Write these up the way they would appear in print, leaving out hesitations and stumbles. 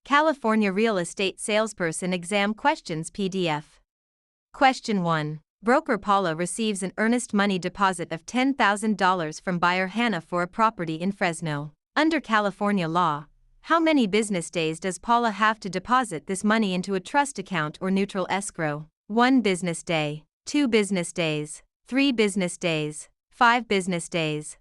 California Real Estate Salesperson Exam Questions PDF. Question 1. Broker Paula receives an earnest money deposit of $10,000 from buyer Hannah for a property in Fresno. Under California law, how many business days does Paula have to deposit this money into a trust account or neutral escrow? 1 business day, 2 business days, 3 business days, 5 business days.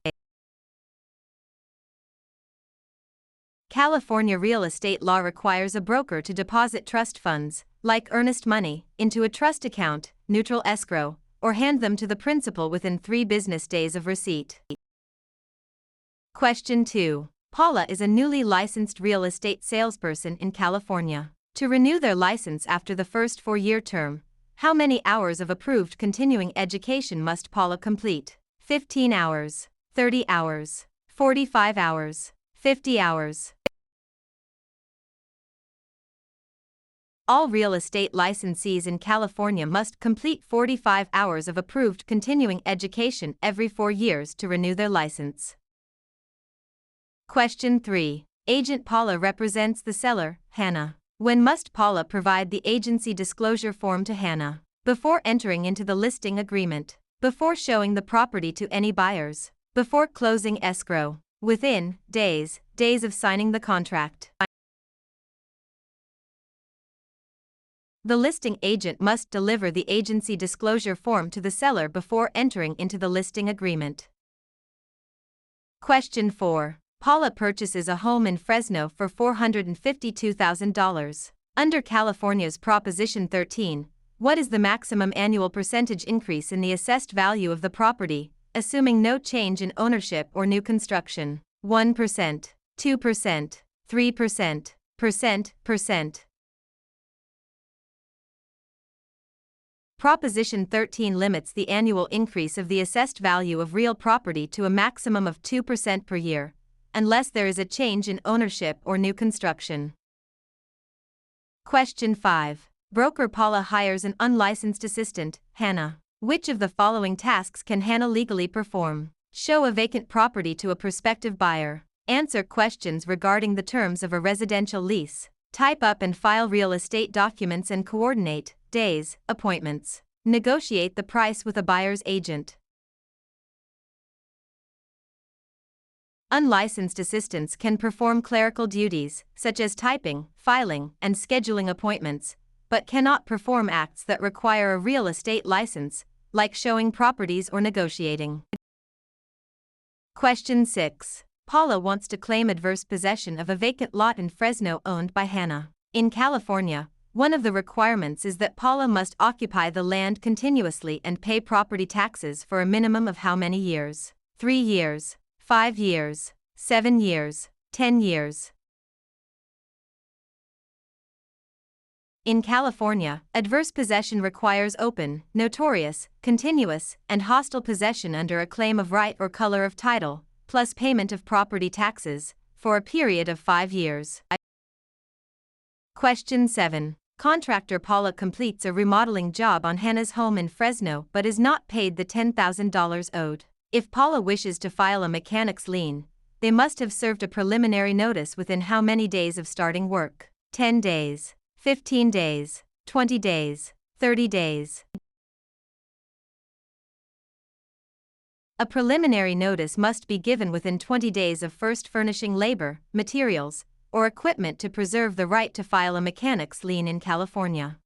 California real estate law requires a broker to deposit trust funds, like earnest money, into a trust account, neutral escrow, or hand them to the principal within 3 business days of receipt. Question 2. Paula is a newly licensed real estate salesperson in California. To renew their license after the first 4-year term, how many hours of approved continuing education must Paula complete? 15 hours, 30 hours, 45 hours, 50 hours. All real estate licensees in California must complete 45 hours of approved continuing education every 4 years to renew their license. Question 3. Agent Paula represents the seller, Hannah. When must Paula provide the agency disclosure form to Hannah? Before entering into the listing agreement, before showing the property to any buyers, before closing escrow, within days of signing the contract. The listing agent must deliver the agency disclosure form to the seller before entering into the listing agreement. Question 4. Paula purchases a home in Fresno for $452,000. Under California's Proposition 13, what is the maximum annual percentage increase in the assessed value of the property, assuming no change in ownership or new construction? 1%, 2%, 3%, percent. Proposition 13 limits the annual increase of the assessed value of real property to a maximum of 2% per year, unless there is a change in ownership or new construction. Question 5. Broker Paula hires an unlicensed assistant, Hannah. Which of the following tasks can Hannah legally perform? Show a vacant property to a prospective buyer. Answer questions regarding the terms of a residential lease. Type up and file real estate documents and coordinate days, appointments. Negotiate the price with a buyer's agent. Unlicensed assistants can perform clerical duties, such as typing, filing, and scheduling appointments, but cannot perform acts that require a real estate license, like showing properties or negotiating. Question 6. Paula wants to claim adverse possession of a vacant lot in Fresno owned by Hannah. In California, one of the requirements is that Paula must occupy the land continuously and pay property taxes for a minimum of how many years? 3 years, 5 years, 7 years, 10 years. In California, adverse possession requires open, notorious, continuous, and hostile possession under a claim of right or color of title, plus payment of property taxes, for a period of 5 years. Question 7. Contractor Paula completes a remodeling job on Hannah's home in Fresno but is not paid the $10,000 owed. If Paula wishes to file a mechanic's lien, they must have served a preliminary notice within how many days of starting work? 10 days, 15 days, 20 days, 30 days. A preliminary notice must be given within 20 days of first furnishing labor, materials, or equipment to preserve the right to file a mechanic's lien in California.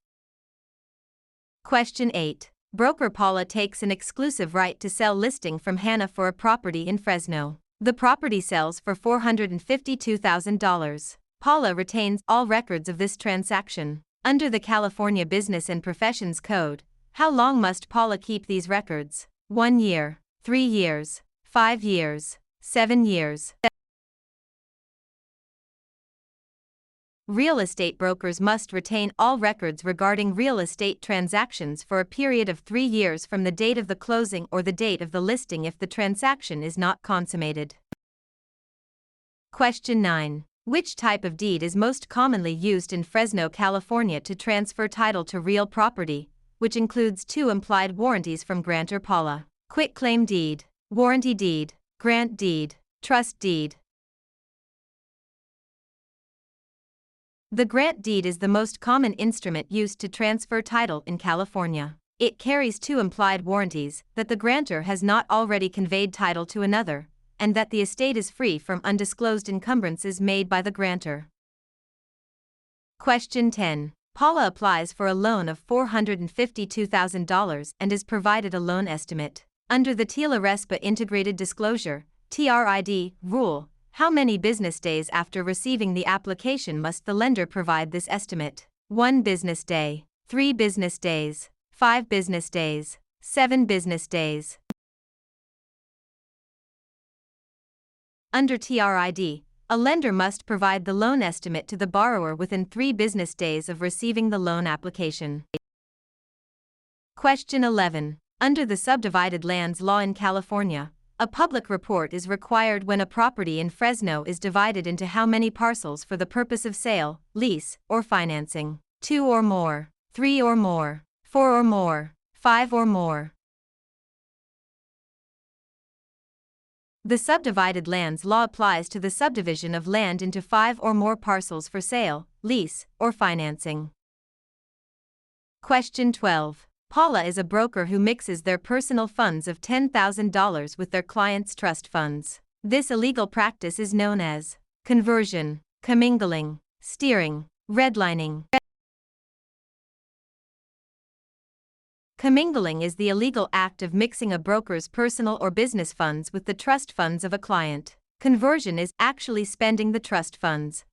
Question 8. Broker Paula takes an exclusive right to sell listing from Hannah for a property in Fresno. The property sells for $452,000. Paula retains all records of this transaction. Under the California Business and Professions Code, how long must Paula keep these records? 1 year, 3 years, 5 years, 7 years. Real estate brokers must retain all records regarding real estate transactions for a period of 3 years from the date of the closing or the date of the listing if the transaction is not consummated. Question 9. Which type of deed is most commonly used in Fresno, California to transfer title to real property, which includes 2 implied warranties from grantor Paula? Quitclaim deed, warranty deed, grant deed, trust deed. The grant deed is the most common instrument used to transfer title in California. It carries two implied warranties that the grantor has not already conveyed title to another, and that the estate is free from undisclosed encumbrances made by the grantor. Question 10. Paula applies for a loan of $452,000 and is provided a loan estimate. Under the TILA-RESPA Integrated Disclosure (TRID) rule, how many business days after receiving the application must the lender provide this estimate? 1 business day, 3 business days, 5 business days, 7 business days. Under TRID, a lender must provide the loan estimate to the borrower within 3 business days of receiving the loan application. Question 11. Under the subdivided lands law in California, a public report is required when a property in Fresno is divided into how many parcels for the purpose of sale, lease, or financing? 2 or more, 3 or more, 4 or more, 5 or more. The subdivided lands law applies to the subdivision of land into 5 or more parcels for sale, lease, or financing. Question 12. Paula is a broker who mixes their personal funds of $10,000 with their clients' trust funds. This illegal practice is known as conversion, commingling, steering, redlining. Commingling is the illegal act of mixing a broker's personal or business funds with the trust funds of a client. Conversion is actually spending the trust funds.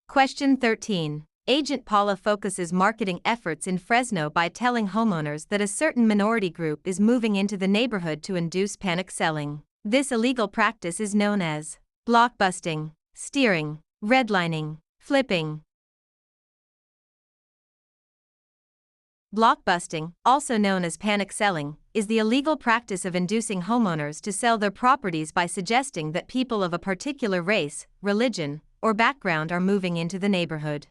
Question 13. Agent Paula focuses marketing efforts in Fresno by telling homeowners that a certain minority group is moving into the neighborhood to induce panic selling. This illegal practice is known as blockbusting, steering, redlining, flipping. Blockbusting, also known as panic selling, is the illegal practice of inducing homeowners to sell their properties by suggesting that people of a particular race, religion, or background are moving into the neighborhood.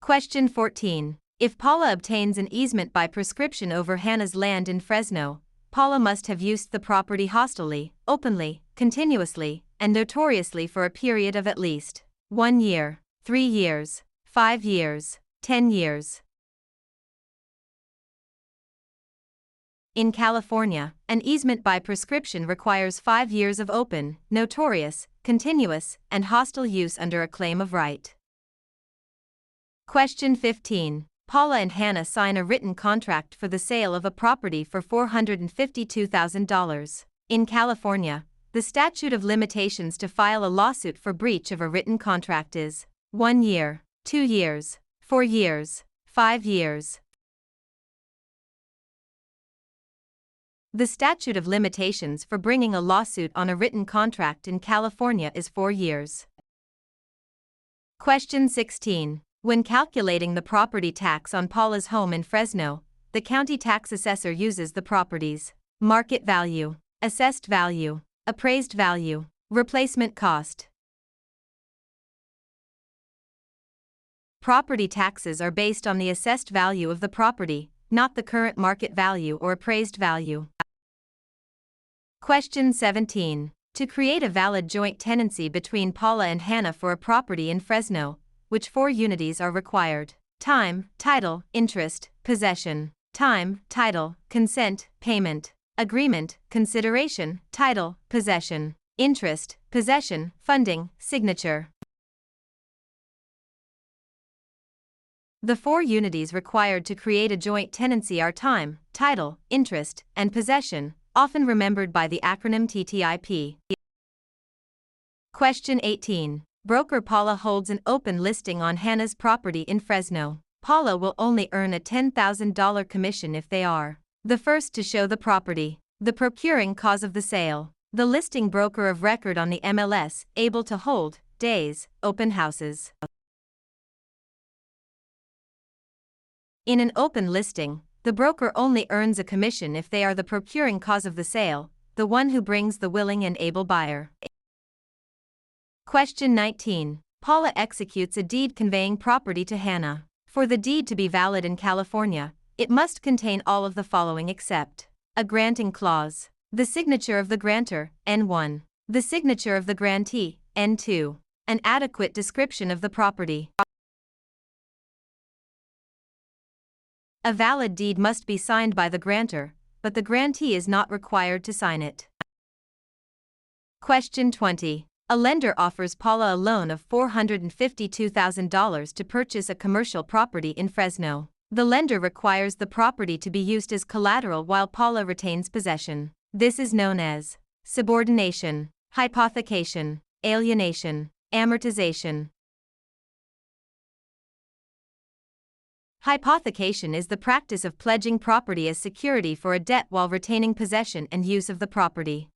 Question 14. If Paula obtains an easement by prescription over Hannah's land in Fresno, Paula must have used the property hostilely, openly, continuously, and notoriously for a period of at least 1 year, 3 years, 5 years, 10 years. In California, an easement by prescription requires 5 years of open, notorious, continuous, and hostile use under a claim of right. Question 15. Paula and Hannah sign a written contract for the sale of a property for $452,000. In California, the statute of limitations to file a lawsuit for breach of a written contract is 1 year, 2 years, 4 years, 5 years. The statute of limitations for bringing a lawsuit on a written contract in California is 4 years. Question 16. When calculating the property tax on Paula's home in Fresno, the county tax assessor uses the property's market value, assessed value, appraised value, replacement cost. Property taxes are based on the assessed value of the property, not the current market value or appraised value. Question 17. To create a valid joint tenancy between Paula and Hannah for a property in Fresno, which 4 unities are required? Time, title, interest, possession. Time, title, consent, payment. Agreement, consideration, title, possession. Interest, possession, funding, signature. The 4 unities required to create a joint tenancy are time, title, interest, and possession, often remembered by the acronym TTIP. Question 18. Broker Paula holds an open listing on Hannah's property in Fresno. Paula will only earn a $10,000 commission if they are the first to show the property, the procuring cause of the sale, the listing broker of record on the MLS, able to hold, days, open houses. In an open listing, the broker only earns a commission if they are the procuring cause of the sale, the one who brings the willing and able buyer. Question 19. Paula executes a deed conveying property to Hannah. For the deed to be valid in California, it must contain all of the following except a granting clause, the signature of the grantor, N1, the signature of the grantee, N2, An adequate description of the property. A valid deed must be signed by the grantor, but the grantee is not required to sign it. Question 20. A lender offers Paula a loan of $452,000 to purchase a commercial property in Fresno. The lender requires the property to be used as collateral while Paula retains possession. This is known as subordination, hypothecation, alienation, amortization. Hypothecation is the practice of pledging property as security for a debt while retaining possession and use of the property.